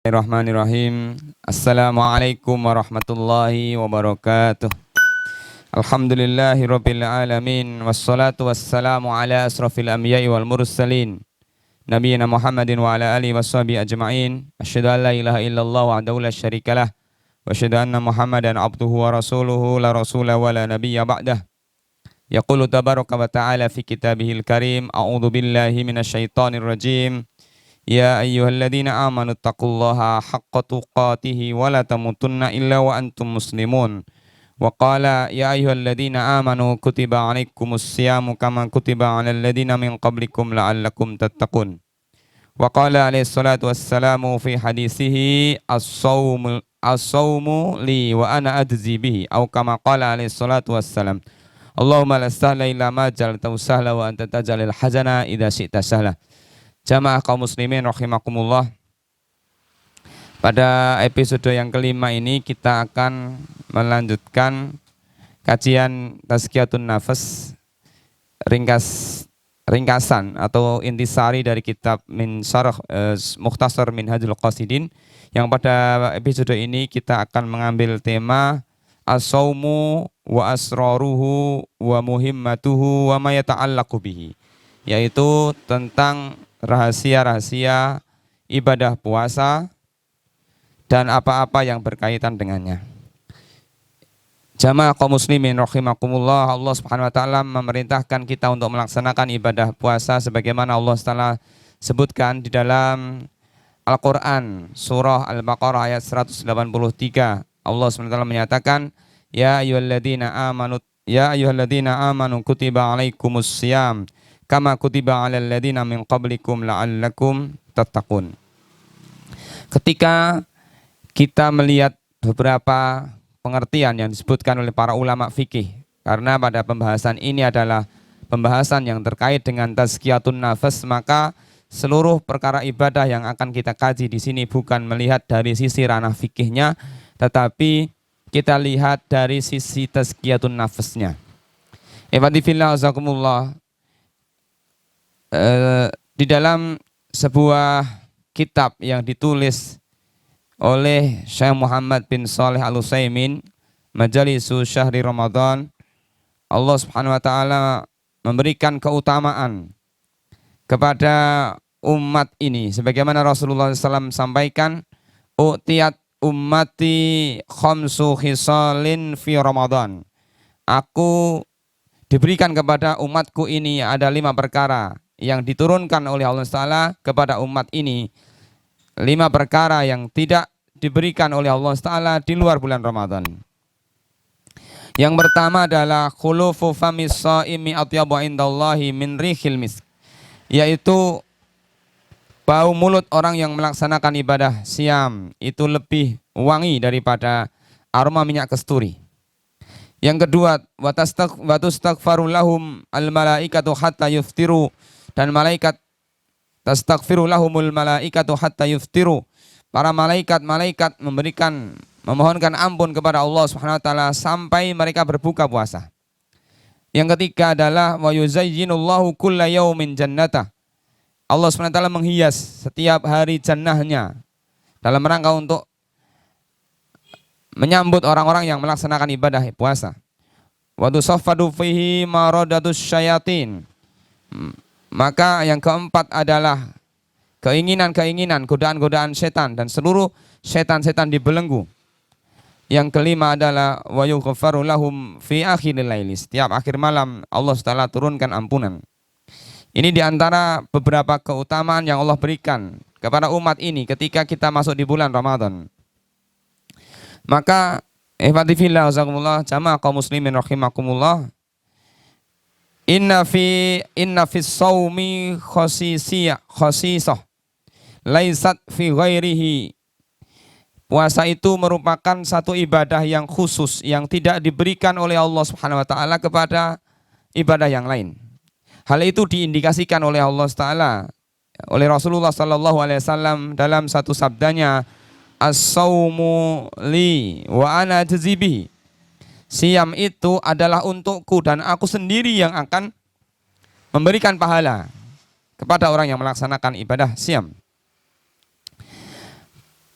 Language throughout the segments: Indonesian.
Bismillahirrahmanirrahim. Assalamualaikum warahmatullahi wabarakatuh. Alhamdulillahirabbil alamin wassalatu wassalamu ala asrofil anbiya'i wal mursalin nabiyina Muhammadin wa ala alihi washabihi ajma'in. Asyhadu an la ilaha illallah wahdahu la syarikalah wa asyhadu anna Muhammadan abduhu wa rasuluhu la rasula wa la nabiyya ba'dah. Yaqulu tabaraka wa ta'ala fi kitabihil karim, a'udzu billahi minasyaitonir rajim. Ya ayyuhalladzina amanu taqullaha haqqa tuqatih wa la tamutunna illa wa antum muslimun. Wa qala ya ayyuhalladzina amanu kutiba alaikumus siyamu kama kutiba alal ladzina min qablikum la'allakum tattaqun. Wa qala alaihi salatu wassalamu fi hadisihi as-sawmu li wa ana ajzi bihi, au kama qala alaihi salatu wassalam. Allahumma la sahla illa ma ja'altahu sahla wa anta taj'alul hazana idza syi'ta sahla. Jamaah kaum muslimin rahimakumullah. Pada episode yang kelima ini kita akan melanjutkan kajian Tazkiyatun Nafas, ringkasan atau intisari dari kitab min syarah Mukhtasar Minhajul Qasidin, yang pada episode ini kita akan mengambil tema as-saumu wa asraruhu wa muhimmatuhu wa ma yata'allaqu bihi, yaitu tentang rahasia-rahasia ibadah puasa dan apa-apa yang berkaitan dengannya. Jamaah kaum muslimin rahimakumullah, Allah Subhanahu wa taala memerintahkan kita untuk melaksanakan ibadah puasa sebagaimana Allah Taala sebutkan di dalam Al-Qur'an surah Al-Baqarah ayat 183. Allah Subhanahu wa taala menyatakan, ya ayyuhalladzina amanu kutiba alaikumus syiyam kama kutiba 'alal ladzina min qablikum la'allakum tattaqun. Ketika kita melihat beberapa pengertian yang disebutkan oleh para ulama fikih, karena pada pembahasan ini adalah pembahasan yang terkait dengan tazkiyatun nafas, maka seluruh perkara ibadah yang akan kita kaji di sini bukan melihat dari sisi ranah fikihnya, tetapi kita lihat dari sisi tazkiyatun nafasnya. Ibadillah azakumullah. Di dalam sebuah kitab yang ditulis oleh Syekh Muhammad bin Shalih Al-Utsaimin, Majalisu Syahri Ramadan, Allah Subhanahu wa taala memberikan keutamaan kepada umat ini sebagaimana Rasulullah SAW sampaikan, u'tiyat ummati khamsu khisalin fi Ramadan. Aku diberikan kepada umatku ini ada 5 perkara yang diturunkan oleh Allah Ta'ala kepada umat ini, 5 perkara yang tidak diberikan oleh Allah Ta'ala di luar bulan Ramadan. Yang pertama adalah khulufu famis shaimi atyabu indallahi min rihil misk, yaitu bau mulut orang yang melaksanakan ibadah siam itu lebih wangi daripada aroma minyak kasturi. Yang kedua, watastaghfaru lahum al malaikatu hatta yuftiru, dan malaikat tastaghfiru lahumul malaikatu hatta yuftiru, para malaikat memohonkan ampun kepada Allah Subhanahu wa taala sampai mereka berbuka puasa. Yang ketiga adalah wa yuzayyinullahu kulla yaumin jannatah, Allah Subhanahu wa taala menghias setiap hari jannahnya dalam rangka untuk menyambut orang-orang yang melaksanakan ibadah puasa. Wa tusaffadu fihi maradatus syayatin, maka yang keempat adalah keinginan-keinginan, godaan-godaan setan dan seluruh setan-setan dibelenggu. Yang kelima adalah wa yughfaru lahum fi akhiril laili, setiap akhir malam Allah Taala turunkan ampunan. Ini diantara beberapa keutamaan yang Allah berikan kepada umat ini ketika kita masuk di bulan Ramadan. Maka ihfatifillah wazakumullah, jamaah kaum muslimin rahimakumullah, Inna fi saumi khasisah laisat fi ghairihi. Puasa itu merupakan satu ibadah yang khusus yang tidak diberikan oleh Allah Subhanahu wa taala kepada ibadah yang lain. Hal itu diindikasikan oleh Allah Taala, oleh Rasulullah sallallahu alaihi wasallam dalam satu sabdanya, as-saumu li wa ana ajzi bihi. Siam itu adalah untukku dan aku sendiri yang akan memberikan pahala kepada orang yang melaksanakan ibadah siam.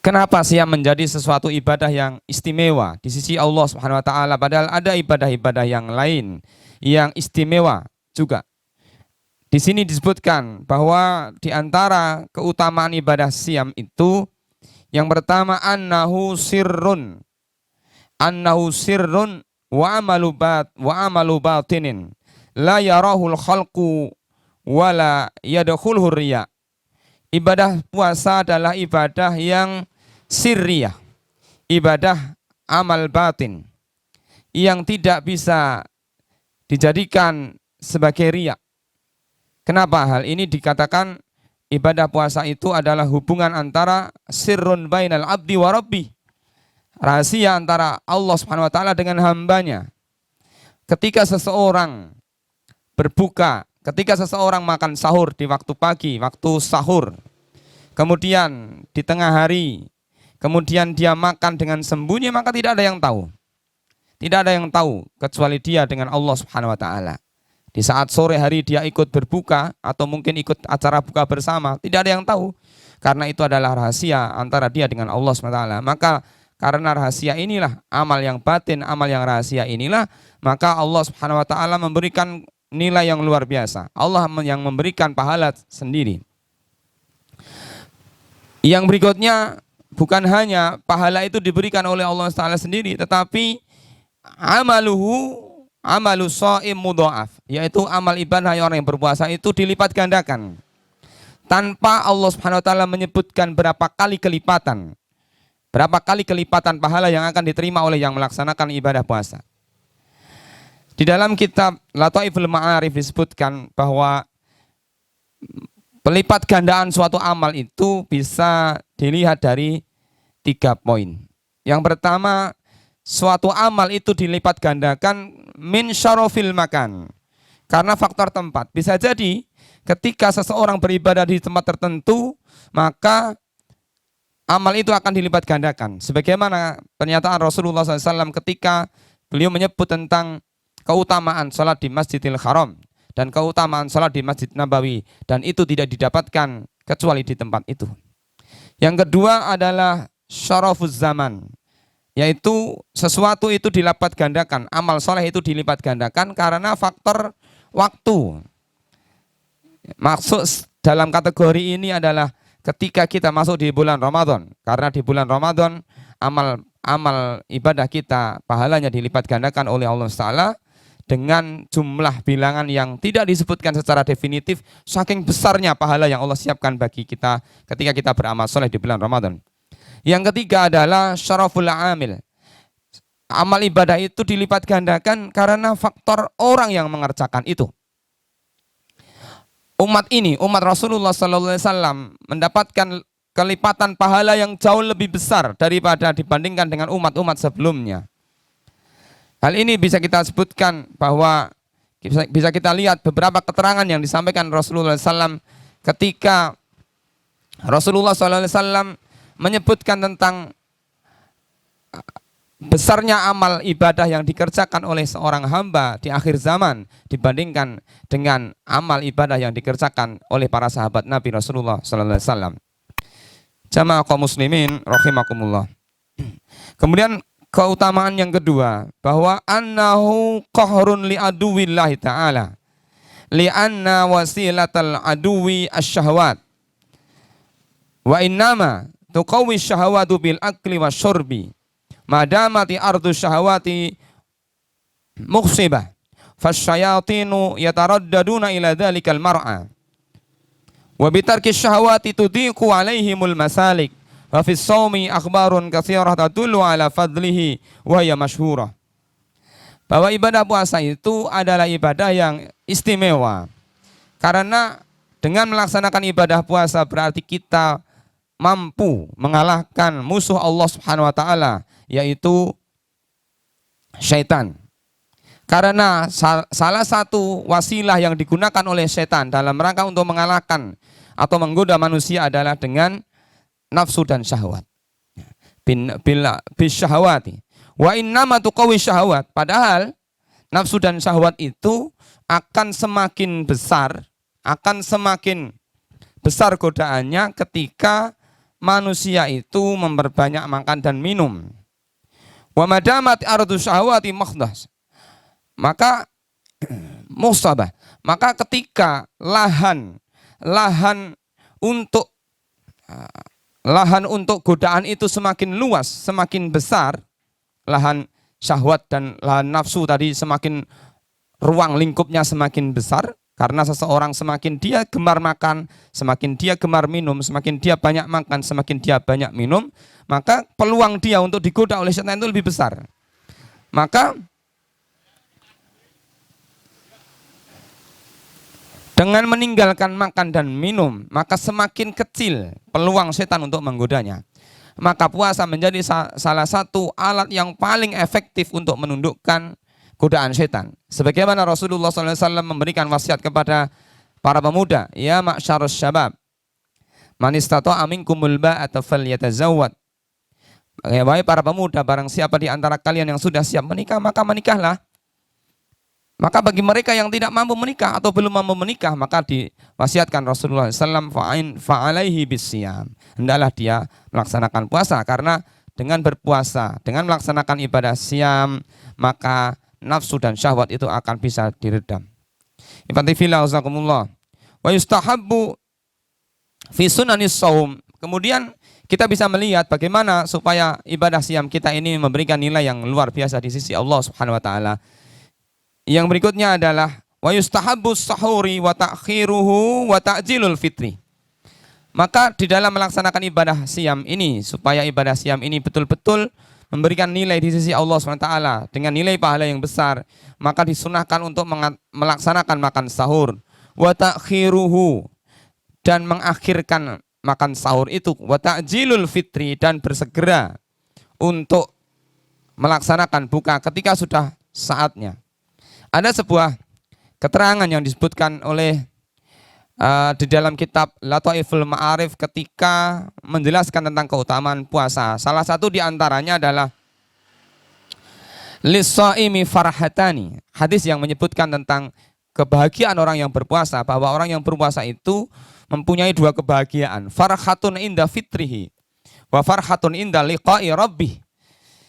Kenapa siam menjadi sesuatu ibadah yang istimewa di sisi Allah Subhanahu wa taala, padahal ada ibadah-ibadah yang lain yang istimewa juga. Di sini disebutkan bahwa di antara keutamaan ibadah siam itu yang pertama annahu sirrun wa amalu batinin la yarahul khalqu wala yadkhulur riya. Ibadah puasa adalah ibadah yang sirriyah, ibadah amal batin yang tidak bisa dijadikan sebagai riya. Kenapa hal ini dikatakan ibadah puasa itu adalah hubungan antara sirrun bainal abdi wa rabbi, rahasia antara Allah Subhanahu wa taala dengan hambanya. Ketika seseorang berbuka, ketika seseorang makan sahur di waktu pagi, waktu sahur, kemudian di tengah hari, kemudian dia makan dengan sembunyi, maka tidak ada yang tahu. Tidak ada yang tahu kecuali dia dengan Allah Subhanahu wa taala. Di saat sore hari dia ikut berbuka atau mungkin ikut acara buka bersama, tidak ada yang tahu. Karena itu adalah rahasia antara dia dengan Allah Subhanahu wa taala. Maka karena rahasia inilah, amal yang batin, amal yang rahasia inilah, maka Allah Subhanahu wa taala memberikan nilai yang luar biasa. Allah yang memberikan pahala sendiri. Yang berikutnya, bukan hanya pahala itu diberikan oleh Allah Taala sendiri, tetapi amalu shaim mudha'af, yaitu amal ibadah orang yang berpuasa itu dilipat gandakan. Tanpa Allah Subhanahu wa taala menyebutkan berapa kali kelipatan pahala yang akan diterima oleh yang melaksanakan ibadah puasa. Di dalam kitab Lataiful Ma'arif disebutkan bahwa pelipat gandaan suatu amal itu bisa dilihat dari 3 poin. Yang pertama, suatu amal itu dilipat gandakan min syarafil makan, karena faktor tempat. Bisa jadi ketika seseorang beribadah di tempat tertentu, maka amal itu akan dilipat gandakan. Sebagaimana pernyataan Rasulullah SAW ketika beliau menyebut tentang keutamaan salat di Masjidil Haram dan keutamaan salat di Masjid Nabawi, dan itu tidak didapatkan kecuali di tempat itu. Yang kedua adalah syarafuz zaman, yaitu sesuatu itu dilipat gandakan, amal soleh itu dilipat gandakan karena faktor waktu. Maksud dalam kategori ini adalah ketika kita masuk di bulan Ramadan, karena di bulan Ramadan amal ibadah kita pahalanya dilipat gandakan oleh Allah Taala dengan jumlah bilangan yang tidak disebutkan secara definitif, saking besarnya pahala yang Allah siapkan bagi kita ketika kita beramal soleh di bulan Ramadan. Yang ketiga adalah syaraful amil. Amal ibadah itu dilipat gandakan karena faktor orang yang mengerjakan itu. Umat Rasulullah SAW mendapatkan kelipatan pahala yang jauh lebih besar daripada dibandingkan dengan umat-umat sebelumnya. Hal ini bisa kita sebutkan bahwa bisa kita lihat beberapa keterangan yang disampaikan Rasulullah SAW ketika Rasulullah SAW menyebutkan tentang besarnya amal ibadah yang dikerjakan oleh seorang hamba di akhir zaman dibandingkan dengan amal ibadah yang dikerjakan oleh para sahabat Nabi Rasulullah SAW. Jamaah kaum muslimin rahimakumullah. Kemudian keutamaan yang kedua, bahwa annahu qahrun li aduwillahi ta'ala li'anna wasilatal aduwi asyahwat wa innama tuqawwi syahwatu bil akli wa syurbi madamati ardu syahwati muqsibah fasyayatinu yataraddaduna ila dhalikal mar'a wa bitarki syahwati tudiku alaihimul masalik wa fis shaumi akhbarun katsirah tadullu ala fadlihi wa hiya masyhurah. Bahwa ibadah puasa itu adalah ibadah yang istimewa. Karena dengan melaksanakan ibadah puasa berarti kita mampu mengalahkan musuh Allah Subhanahu wa taala, yaitu syaitan. Karena salah satu wasilah yang digunakan oleh syaitan dalam rangka untuk mengalahkan atau menggoda manusia adalah dengan nafsu dan syahwat. Bil syahwati. Wa innama tuqawi syahwat. Padahal nafsu dan syahwat itu akan semakin besar godaannya ketika manusia itu memperbanyak makan dan minum. Wa madamat ardu syahwati makhdas. Maka musabah. Maka ketika lahan untuk godaan itu semakin luas, semakin besar, lahan syahwat dan lahan nafsu tadi semakin ruang lingkupnya semakin besar, karena seseorang semakin dia gemar makan, semakin dia gemar minum, semakin dia banyak makan, semakin dia banyak minum, maka peluang dia untuk digoda oleh setan itu lebih besar. Maka dengan meninggalkan makan dan minum, maka semakin kecil peluang setan untuk menggodanya. Maka puasa menjadi salah satu alat yang paling efektif untuk menundukkan godaan setan. Sebagaimana Rasulullah SAW memberikan wasiat kepada para pemuda, ya ma'syarus syabab, man istata'a minkumul ba'ata falyatazawwad. Wahai para pemuda, barang siapa di antara kalian yang sudah siap menikah, maka menikahlah. Maka bagi mereka yang tidak mampu menikah atau belum mampu menikah, maka diwasiatkan Rasulullah SAW fa'alaihi bisyam. Hendaklah dia melaksanakan puasa, karena dengan berpuasa, dengan melaksanakan ibadah siam, maka nafsu dan syahwat itu akan bisa diredam. Ibatifillah uzakumullah. Wa yustahabbu fi sunanis shaum. Kemudian kita bisa melihat bagaimana supaya ibadah siam kita ini memberikan nilai yang luar biasa di sisi Allah Subhanahu wa taala. Yang berikutnya adalah wa yustahabbu sahuri wa ta'khiruhu wa ta'jilul fitri. Maka di dalam melaksanakan ibadah siam ini, supaya ibadah siam ini betul-betul memberikan nilai di sisi Allah SWT dengan nilai pahala yang besar, maka disunahkan untuk melaksanakan makan sahur, wa ta'khiruhu, dan mengakhirkan makan sahur itu, wa ta'jilul fitri, dan bersegera untuk melaksanakan buka ketika sudah saatnya. Ada sebuah keterangan yang disebutkan oleh di dalam kitab Lataiful Ma'arif ketika menjelaskan tentang keutamaan puasa. Salah satu di antaranya adalah lis-shaimi farhatani. Hadis yang menyebutkan tentang kebahagiaan orang yang berpuasa, bahwa orang yang berpuasa itu mempunyai dua kebahagiaan. Farhatun inda fitrihi wa farhatun inda liqa'i rabbih.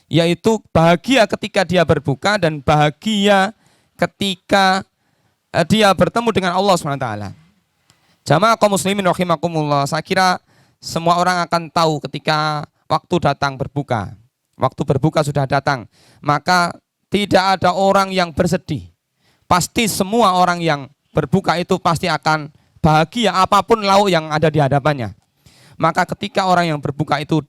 Yaitu bahagia ketika dia berbuka dan bahagia ketika dia bertemu dengan Allah SWT. Jamaah kaum muslimin rahimakumullah, saya kira semua orang akan tahu ketika waktu datang berbuka. Waktu berbuka sudah datang, maka tidak ada orang yang bersedih. Pasti semua orang yang berbuka itu pasti akan bahagia apapun lauk yang ada di hadapannya. Maka ketika orang yang berbuka itu,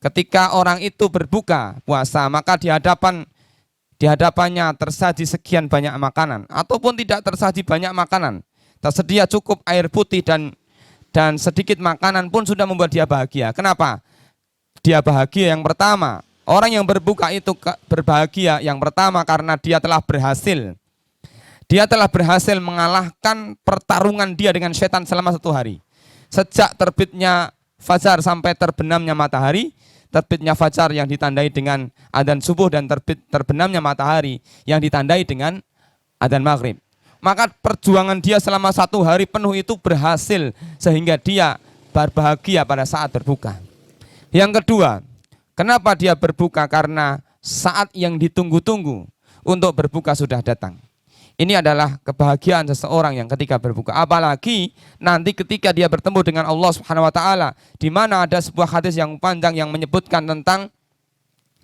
ketika orang itu berbuka puasa, maka di hadapannya tersaji sekian banyak makanan, ataupun tidak tersaji banyak makanan, tersedia cukup air putih dan sedikit makanan pun sudah membuat dia bahagia. Kenapa? Dia bahagia yang pertama, orang yang berbuka itu berbahagia yang pertama karena dia telah berhasil. Dia telah berhasil mengalahkan pertarungan dia dengan setan selama 1 hari. Sejak terbitnya fajar sampai terbenamnya matahari, terbitnya fajar yang ditandai dengan adzan subuh dan terbenamnya matahari yang ditandai dengan adzan maghrib. Maka perjuangan dia selama 1 hari penuh itu berhasil sehingga dia berbahagia pada saat berbuka. Yang kedua, kenapa dia berbuka? Karena saat yang ditunggu-tunggu untuk berbuka sudah datang. Ini adalah kebahagiaan seseorang yang ketika berbuka. Apalagi nanti ketika dia bertemu dengan Allah Subhanahu wa taala, di mana ada sebuah hadis yang panjang yang menyebutkan tentang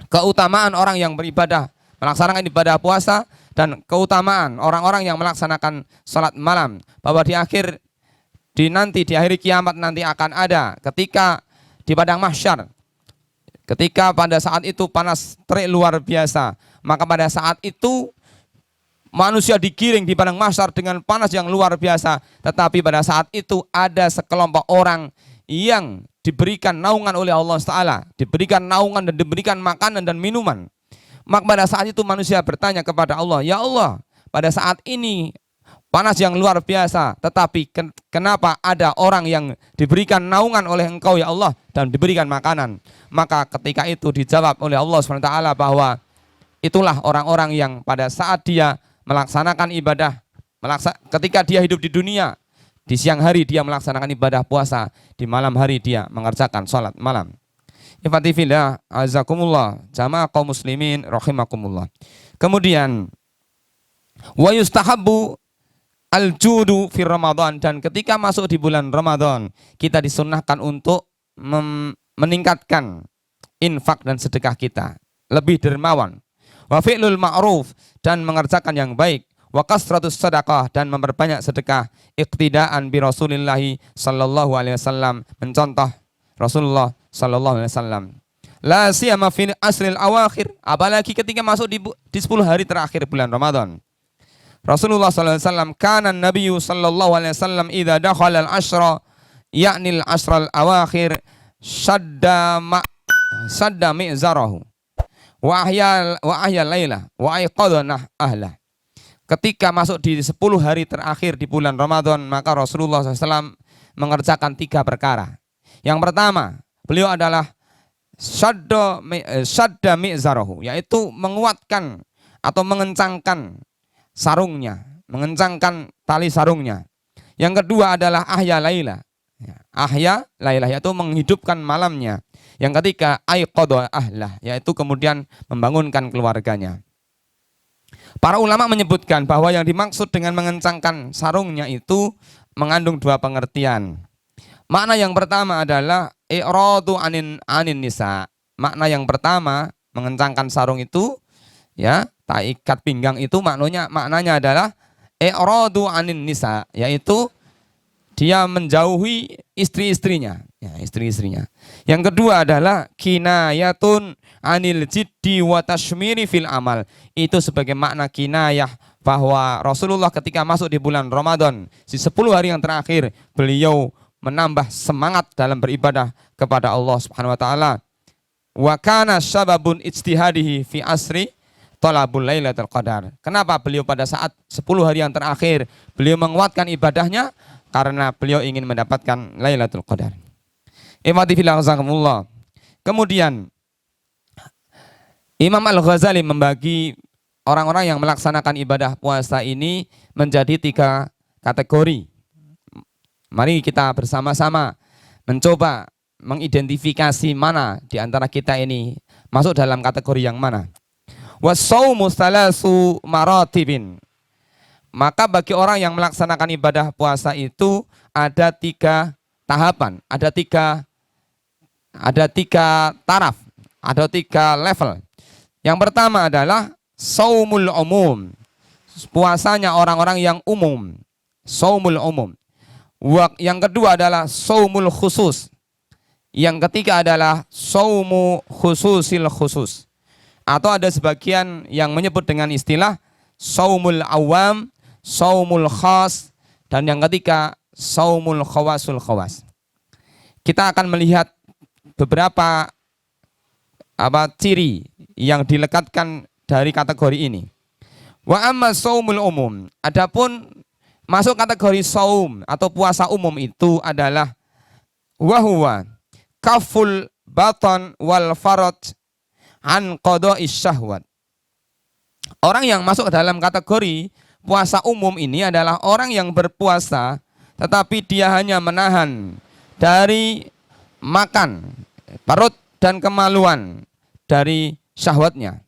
keutamaan orang yang beribadah, melaksanakan ibadah puasa, dan keutamaan orang-orang yang melaksanakan sholat malam, bahwa di akhir kiamat nanti akan ada ketika di padang mahsyar, ketika pada saat itu panas terik luar biasa, maka pada saat itu manusia digiring di padang mahsyar dengan panas yang luar biasa, tetapi pada saat itu ada sekelompok orang yang diberikan naungan oleh Allah Ta'ala, diberikan naungan dan diberikan makanan dan minuman. Maka pada saat itu manusia bertanya kepada Allah, ya Allah, pada saat ini panas yang luar biasa, tetapi kenapa ada orang yang diberikan naungan oleh Engkau ya Allah dan diberikan makanan? Maka ketika itu dijawab oleh Allah SWT bahwa itulah orang-orang yang pada saat dia melaksanakan ibadah, ketika dia hidup di dunia, Di siang hari dia melaksanakan ibadah puasa, di malam hari dia mengerjakan sholat malam. Ifatifillah, azakumullah, jamaah kaum muslimin, rahimakumullah. Kemudian, wa yustahabbu al-judu fi Ramadan, dan ketika masuk di bulan Ramadan, kita disunnahkan untuk meningkatkan infak dan sedekah kita, lebih dermawan. Wa fi'lul ma'ruf, dan mengerjakan yang baik. Wa kasratus sedekah, dan memperbanyak sedekah. Iqtidaan bi Rasulillah sallallahu alaihi wasallam, mencontoh Rasulullah sallallahu alaihi wasallam. La siyama fi asril awakhir, apalagi ketika masuk di 10 hari terakhir bulan Ramadan. Rasulullah sallallahu alaihi wasallam, kana Nabiyyu sallallahu alaihi wasallam idza dakhala al-ashra, yakni al-ashra al-awakhir, sadda mi'zarahu wa ahya lailah wa aiqadana ahlah. Ketika masuk di 10 hari terakhir di bulan Ramadan, maka Rasulullah SAW mengerjakan 3 perkara. Yang pertama, beliau adalah sadda mi'zarahu, yaitu menguatkan atau mengencangkan sarungnya, mengencangkan tali sarungnya. Yang kedua adalah ahya lailah. Ahya lailah, yaitu menghidupkan malamnya. Yang ketiga aiqadha ahlah, yaitu kemudian membangunkan keluarganya. Para ulama menyebutkan bahwa yang dimaksud dengan mengencangkan sarungnya itu mengandung 2 pengertian. Makna yang pertama adalah i'radu anin nisa. Makna yang pertama, mengencangkan sarung itu, ya, tak ikat pinggang itu maknanya adalah i'radu anin nisa, yaitu dia menjauhi istri-istrinya, ya, istri-istrinya. Yang kedua adalah kinayatun anil jiddi wa tashmiri fil amal. Itu sebagai makna kinayah bahwa Rasulullah ketika masuk di bulan Ramadan, di 10 hari yang terakhir, beliau menambah semangat dalam beribadah kepada Allah Subhanahu wa taala. Wa kana sababun ijtihadihi fi asri talabul lailatul qadar. Kenapa beliau pada saat 10 hari yang terakhir beliau menguatkan ibadahnya? Karena beliau ingin mendapatkan Lailatul Qadar. Kemudian Imam Al-Ghazali membagi orang-orang yang melaksanakan ibadah puasa ini menjadi 3 kategori. Mari kita bersama-sama mencoba mengidentifikasi mana di antara kita ini masuk dalam kategori yang mana. Was-shaumu tsalasu maratibin. Maka bagi orang yang melaksanakan ibadah puasa itu ada 3 tahapan, ada tiga taraf, ada 3 level. Yang pertama adalah shaumul umum, puasanya orang-orang yang umum, shaumul umum. Yang kedua adalah shaumul khusus. Yang ketiga adalah shaumu khususil khusus. Atau ada sebagian yang menyebut dengan istilah shaumul awam, shaumul khas, dan yang ketiga shaumul khawasul khawas. Kita akan melihat beberapa ciri yang dilekatkan dari kategori ini. Wa amma shaumul umum, adapun masuk kategori shaum atau puasa umum itu adalah wahwa kaful batan wal faraj an qada'is syahwat. Orang yang masuk dalam kategori puasa umum ini adalah orang yang berpuasa tetapi dia hanya menahan dari makan, perut dan kemaluan dari syahwatnya.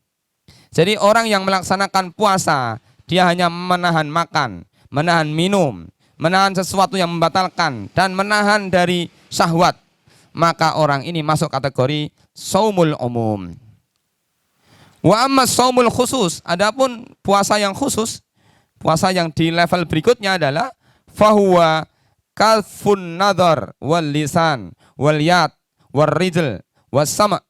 Jadi orang yang melaksanakan puasa dia hanya menahan makan, menahan minum, menahan sesuatu yang membatalkan dan menahan dari syahwat, maka orang ini masuk kategori shaumul umum. Wa amma shaumul khusus, adapun puasa yang khusus, puasa yang di level berikutnya adalah fahuwa kalfun nadhar wal lisan wal yad wal rijl was sama'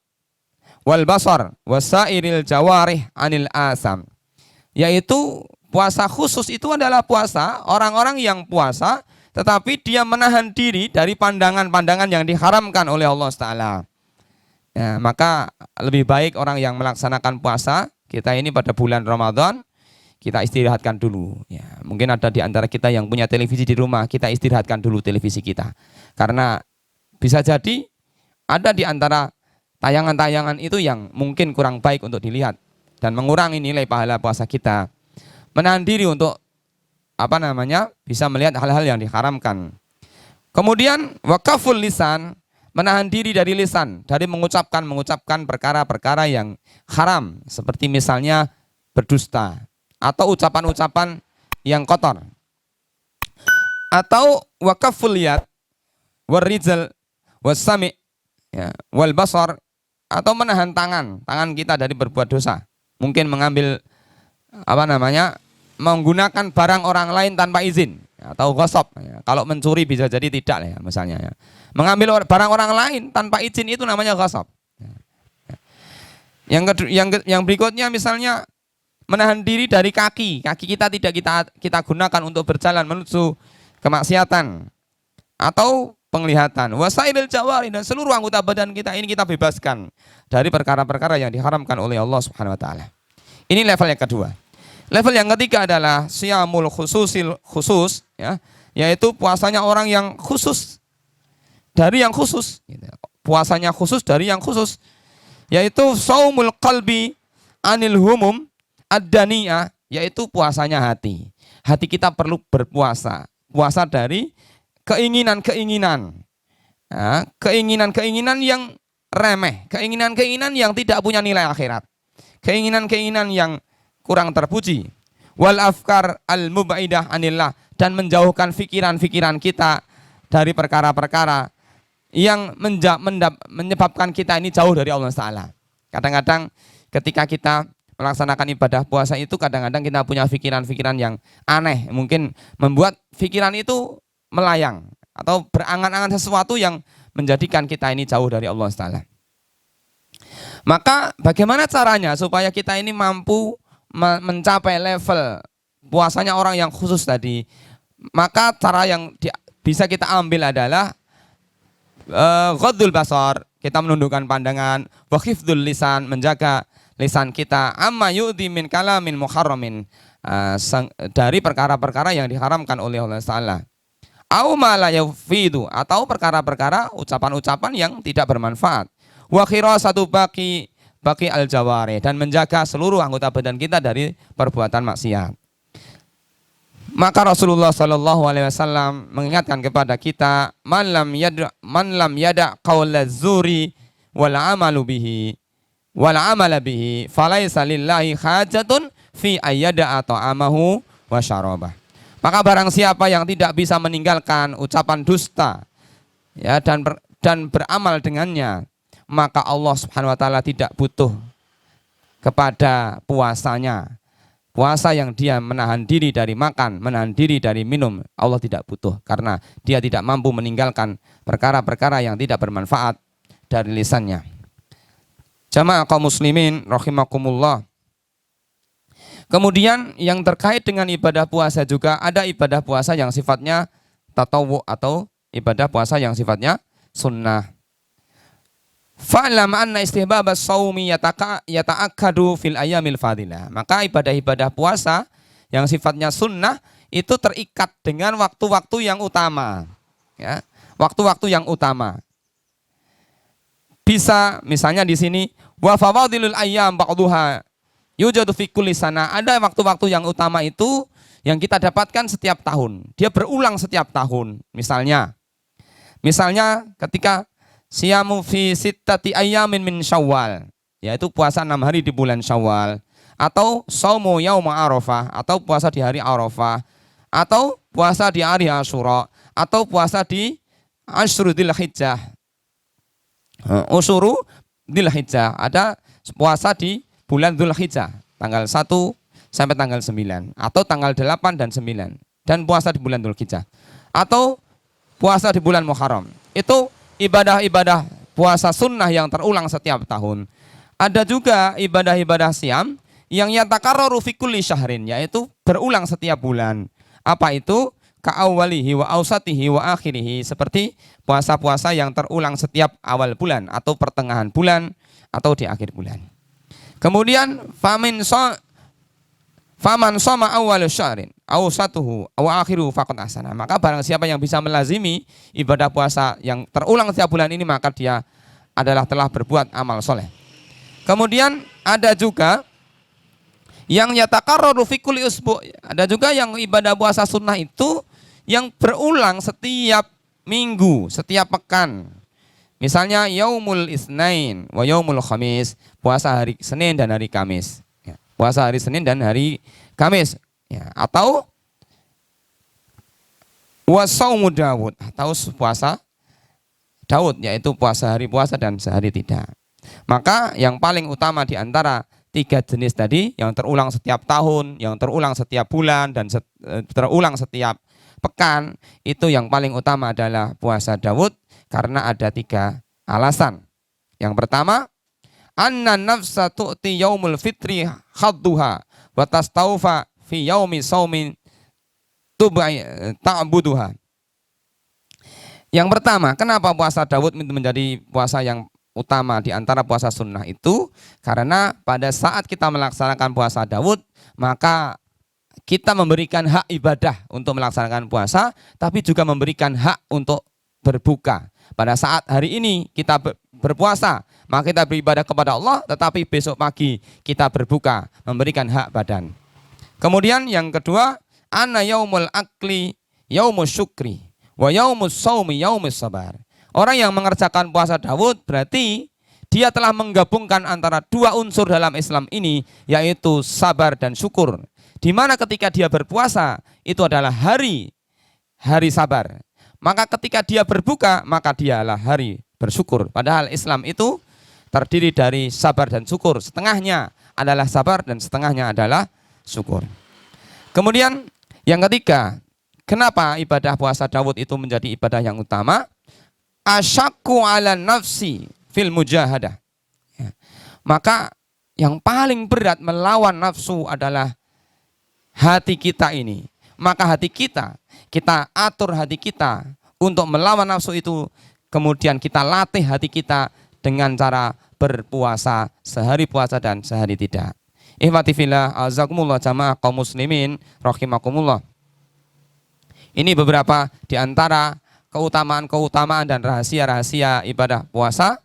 wal basar wasairil jawarih anil asam. Yaitu puasa khusus itu adalah puasa orang-orang yang puasa tetapi dia menahan diri dari pandangan-pandangan yang diharamkan oleh Allah Ta'ala. Ya, maka lebih baik orang yang melaksanakan puasa kita ini pada bulan Ramadan kita istirahatkan dulu. Ya, mungkin ada di antara kita yang punya televisi di rumah, kita istirahatkan dulu televisi kita. Karena bisa jadi ada di antara tayangan-tayangan itu yang mungkin kurang baik untuk dilihat dan mengurangi nilai pahala puasa kita. Menahan diri untuk bisa melihat hal-hal yang diharamkan. Kemudian wakaful lisan, menahan diri dari lisan, dari mengucapkan perkara-perkara yang haram, seperti misalnya berdusta atau ucapan-ucapan yang kotor. Atau wakaful yad warijal wasami, ya, wal basar, atau menahan tangan kita dari berbuat dosa. Mungkin mengambil menggunakan barang orang lain tanpa izin, atau ghasab, ya. Kalau mencuri bisa jadi tidak, ya, misalnya, ya. Mengambil barang orang lain tanpa izin itu namanya ghasab. Yang berikutnya misalnya menahan diri dari kaki kita tidak kita gunakan untuk berjalan menuju kemaksiatan, atau penglihatan, wasailil jawari, dan seluruh anggota badan kita ini kita bebaskan dari perkara-perkara yang diharamkan oleh Allah Subhanahu wa taala. Ini level yang kedua. Level yang ketiga adalah siyamul khusus, ya, yaitu puasanya orang yang khusus dari yang khusus. Puasanya khusus dari yang khusus, yaitu saumul qalbi anil humum ad-daniyah, yaitu puasanya hati. Hati kita perlu berpuasa, puasa dari keinginan-keinginan, ya, keinginan-keinginan yang remeh, keinginan-keinginan yang tidak punya nilai akhirat, keinginan-keinginan yang kurang terpuji, wal afkar al mubaidah anillah, dan menjauhkan pikiran-pikiran kita dari perkara-perkara yang menyebabkan kita ini jauh dari Allah Taala. Kadang-kadang ketika kita melaksanakan ibadah puasa itu, kadang-kadang kita punya pikiran-pikiran yang aneh, mungkin membuat pikiran itu melayang atau berangan-angan sesuatu yang menjadikan kita ini jauh dari Allah Taala. Maka bagaimana caranya supaya kita ini mampu mencapai level puasanya orang yang khusus tadi? Maka cara yang bisa kita ambil adalah ghaddul basar, kita menundukkan pandangan, wa hifdzul lisan, menjaga lisan kita, amma yu'dhi min kalamin muharramin, dari perkara-perkara yang diharamkan oleh Allah Taala. Au ma la yufidu, atau perkara-perkara ucapan-ucapan yang tidak bermanfaat. Wa khirasatu baqi al-jawari, dan menjaga seluruh anggota badan kita dari perbuatan maksiat. Maka Rasulullah Shallallahu Alaihi Wasallam mengingatkan kepada kita, man lam yada qaulaz zuri wal amalu bihi wal amala bihi falaisa lillahi hajatun fi ayyada ta'amahu wa syarabah. Maka barang siapa yang tidak bisa meninggalkan ucapan dusta, ya, dan beramal dengannya, maka Allah Subhanahu wa taala tidak butuh kepada puasanya. Puasa yang dia menahan diri dari makan, menahan diri dari minum, Allah tidak butuh, karena dia tidak mampu meninggalkan perkara-perkara yang tidak bermanfaat dari lisannya. Jamaah kaum muslimin rahimakumullah. Kemudian yang terkait dengan ibadah puasa juga ada ibadah puasa yang sifatnya tatawwu, atau ibadah puasa yang sifatnya sunnah. Fa'lam anna istihbab as-shaumi yata'akkadu fil ayyamil fadilah. Maka ibadah-ibadah puasa yang sifatnya sunnah itu terikat dengan waktu-waktu yang utama, ya, waktu-waktu yang utama. Bisa misalnya di sini wa fawadilul ayyam ba'duha yujadu fi kulli sana. Ada waktu-waktu yang utama itu yang kita dapatkan setiap tahun. Dia berulang setiap tahun. Misalnya ketika siyamu fi sittati ayyamin min Syawal, yaitu puasa 6 hari di bulan Syawal, atau shaumu yauma Arafah, atau puasa di hari Arafah, atau puasa di hari Asyura, atau puasa di Asyru Dzulhijjah. Usyuru Dzulhijjah, ada puasa di bulan Dzulhijjah, tanggal 1 sampai tanggal 9, atau tanggal 8 dan 9, dan puasa di bulan Dzulhijjah, atau puasa di bulan Muharram. Itu ibadah-ibadah puasa sunnah yang terulang setiap tahun. Ada juga ibadah-ibadah siam yang yatakarraru fi kulli syahrin, yaitu berulang setiap bulan. Apa itu? Ka'awwalihi wa awsatihi wa akhirihi, seperti puasa-puasa yang terulang setiap awal bulan, atau pertengahan bulan, atau di akhir bulan. Kemudian faman shoma awwal syahrin awsatuhu aw akhiruhu faqad ahsana. Maka barang siapa yang bisa melazimi ibadah puasa yang terulang setiap bulan ini, maka dia adalah telah berbuat amal soleh. Kemudian ada juga Yang yatakarraru fi kulli usbu'. Ada juga yang ibadah puasa sunnah itu yang berulang setiap minggu, setiap pekan. Misalnya yaumul isnain wa yaumul khamis, puasa hari Senin dan hari Kamis. Ya, puasa hari Senin dan hari Kamis. Ya, atau wasaumu Daud, atau puasa Daud, yaitu puasa hari puasa dan sehari tidak. Maka yang paling utama di antara tiga jenis tadi, yang terulang setiap tahun, yang terulang setiap bulan, dan terulang setiap pekan, itu yang paling utama adalah puasa Daud, karena ada tiga alasan. Yang pertama, anna nafsa tu'ti yaumul fitri khadduha wa tastaufa fi yaumi saumin ta'buduha. Yang pertama, kenapa puasa Daud itu menjadi puasa yang utama di antara puasa sunnah itu? Karena pada saat kita melaksanakan puasa Daud, maka kita memberikan hak ibadah untuk melaksanakan puasa, tapi juga memberikan hak untuk berbuka. Pada saat hari ini kita berpuasa, maka kita beribadah kepada Allah, tetapi besok pagi kita berbuka, memberikan hak badan. Kemudian yang kedua, ana yaumul akli yaumus syukri wa yaumus saumi yaumus sabar. Orang yang mengerjakan puasa Daud berarti dia telah menggabungkan antara dua unsur dalam Islam ini, yaitu sabar dan syukur. Di mana ketika dia berpuasa itu adalah hari sabar. Maka ketika dia berbuka, maka dialah hari bersyukur. Padahal Islam itu terdiri dari sabar dan syukur. Setengahnya adalah sabar dan setengahnya adalah syukur. Kemudian yang ketiga, kenapa ibadah puasa Daud itu menjadi ibadah yang utama? Asyakku ala nafsi fil mujahadah. Ya. Maka yang paling berat melawan nafsu adalah hati kita ini. Maka hati kita atur hati kita untuk melawan nafsu itu. Kemudian kita latih hati kita dengan cara berpuasa, sehari puasa dan sehari tidak. Ihwati fillah, azakumullah jamaah kaum muslimin rahimakumullah. Ini beberapa di antara keutamaan-keutamaan dan rahasia-rahasia ibadah puasa.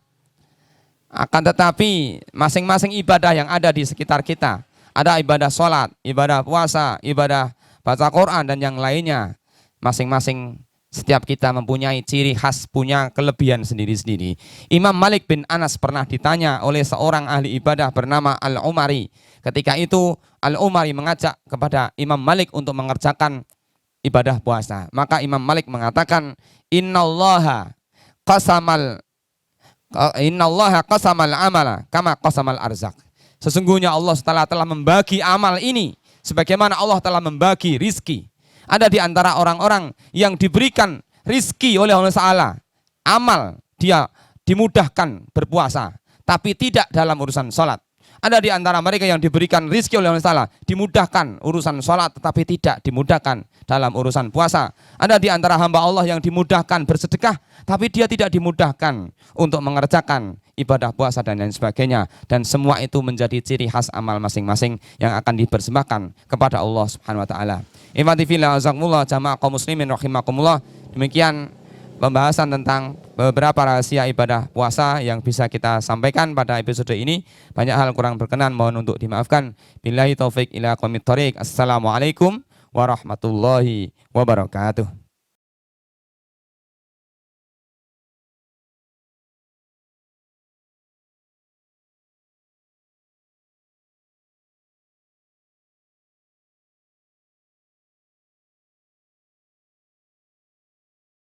Akan tetapi masing-masing ibadah yang ada di sekitar kita, ada ibadah sholat, ibadah puasa, ibadah baca Quran dan yang lainnya. Masing-masing setiap kita mempunyai ciri khas, punya kelebihan sendiri-sendiri. Imam Malik bin Anas pernah ditanya oleh seorang ahli ibadah bernama Al-Umari. Ketika itu Al-Umari mengajak kepada Imam Malik untuk mengerjakan ibadah puasa. Maka Imam Malik mengatakan, Innallaha qasamal amala kama qasamal arzak. Sesungguhnya Allah telah membagi amal ini sebagaimana Allah telah membagi rizki. Ada di antara orang-orang yang diberikan rizki oleh Allah Ta'ala, amal dia dimudahkan berpuasa, tapi tidak dalam urusan sholat. Ada di antara mereka yang diberikan rizki oleh Allah Ta'ala, dimudahkan urusan sholat, tetapi tidak dimudahkan dalam urusan puasa. Ada di antara hamba Allah yang dimudahkan bersedekah, tapi dia tidak dimudahkan untuk mengerjakan ibadah puasa dan lain sebagainya. Dan semua itu menjadi ciri khas amal masing-masing yang akan dipersembahkan kepada Allah Subhanahu wa Ta'ala. Ihwati fillah azakumullah jamaah kaum muslimin rahimakumullah. Demikian pembahasan tentang beberapa rahasia ibadah puasa yang bisa kita sampaikan pada episode ini. Banyak hal kurang berkenan, mohon untuk dimaafkan. Billahi taufik ila qomit thoriq. Assalamualaikum warahmatullahi wabarakatuh.